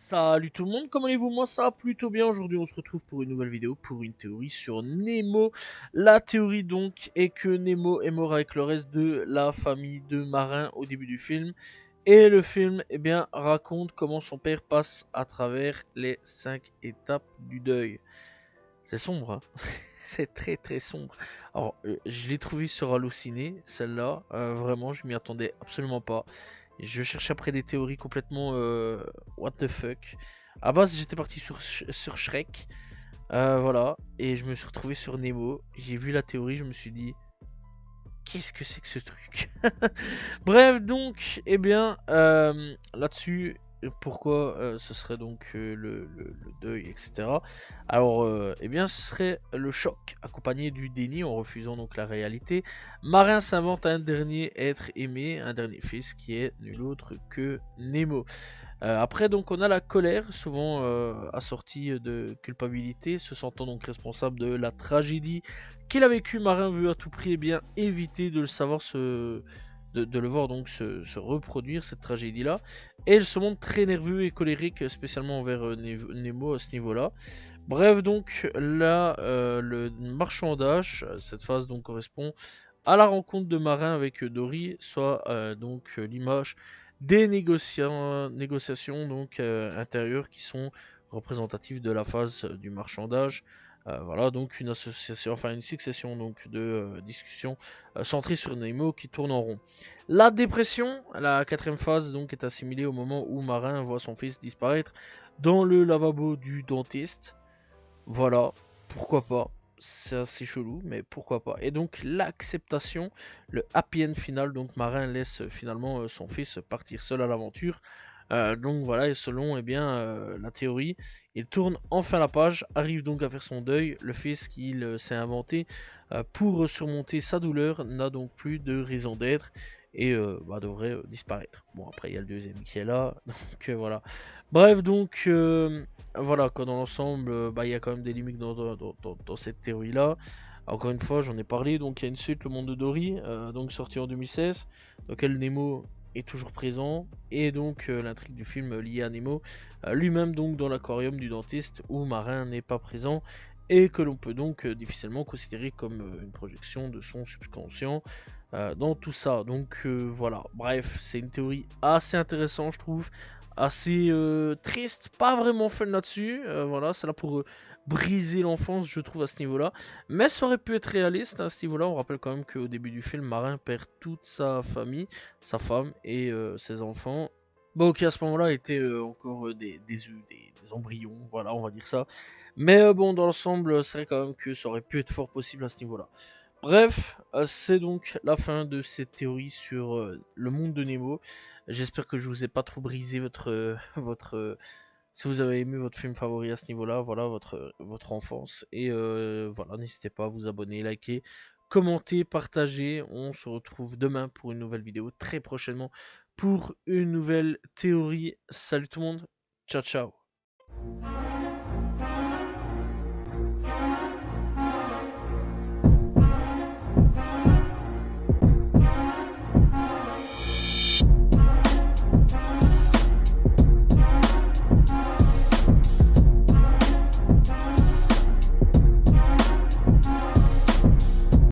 Salut tout le monde, comment allez-vous? Moi ça va plutôt bien. Aujourd'hui on se retrouve pour une nouvelle vidéo, pour une théorie sur Nemo. La théorie donc est que Nemo est mort avec le reste de la famille de marins au début du film. Et le film raconte comment son père passe à travers les 5 étapes du deuil. C'est sombre, hein. C'est très très sombre. Alors je l'ai trouvé sur Allociné, celle-là. Vraiment je m'y attendais absolument pas. Je cherchais après des théories complètement what the fuck. À base, j'étais parti sur Shrek. Voilà. Et je me suis retrouvé sur Nemo. J'ai vu la théorie, je me suis dit, qu'est-ce que c'est que ce truc? Bref, donc, là-dessus, pourquoi ce serait donc le deuil, etc. Alors, ce serait le choc, accompagné du déni en refusant donc la réalité. Marin s'invente un dernier être aimé, un dernier fils qui est nul autre que Nemo. Après, donc, on a la colère, souvent assortie de culpabilité, se sentant donc responsable de la tragédie qu'il a vécue. Marin veut à tout prix éviter de le savoir de le voir donc se reproduire cette tragédie-là. Et il se montre très nerveux et colérique, spécialement envers Nemo à ce niveau-là. Bref, donc là, le marchandage, cette phase donc correspond à la rencontre de Marin avec Dory, soit l'image des négociations donc intérieures qui sont représentatives de la phase du marchandage. Voilà donc une association, enfin une succession donc de discussions centrées sur Nemo qui tournent en rond. La dépression, la quatrième phase donc est assimilée au moment où Marin voit son fils disparaître dans le lavabo du dentiste. Voilà, pourquoi pas. C'est assez chelou, mais pourquoi pas. Et donc l'acceptation, le happy end final, donc Marin laisse finalement son fils partir seul à l'aventure. Donc voilà, et selon la théorie, il tourne enfin la page, arrive donc à faire son deuil. Le fils qu'il s'est inventé pour surmonter sa douleur n'a donc plus de raison d'être et devrait disparaître. Bon, après il y a le deuxième qui est là, donc voilà. Bref, donc voilà, quoi, dans l'ensemble, il y a quand même des limites dans cette théorie-là. Encore une fois, j'en ai parlé, donc il y a une suite, Le Monde de Dory, donc sorti en 2016, dans lequel Nemo est toujours présent, et donc l'intrigue du film liée à Nemo, lui-même donc dans l'aquarium du dentiste, où Marin n'est pas présent, et que l'on peut donc difficilement considérer comme une projection de son subconscient dans tout ça. Donc voilà, bref, c'est une théorie assez intéressante, je trouve, assez triste, pas vraiment fun là-dessus. Voilà, c'est là pour briser l'enfance, je trouve, à ce niveau-là. Mais ça aurait pu être réaliste à ce niveau-là. On rappelle quand même qu'au début du film, Marin perd toute sa famille, sa femme et ses enfants. Bon, qui à ce moment-là étaient encore des œufs, des embryons, voilà, on va dire ça. Mais bon, dans l'ensemble, c'est vrai quand même que ça aurait pu être fort possible à ce niveau-là. Bref, c'est donc la fin de cette théorie sur le monde de Nemo. J'espère que je vous ai pas trop brisé si vous avez aimé votre film favori à ce niveau-là, voilà votre enfance. Et voilà, n'hésitez pas à vous abonner, liker, commenter, partager. On se retrouve demain pour une nouvelle vidéo, très prochainement pour une nouvelle théorie. Salut tout le monde, ciao ciao.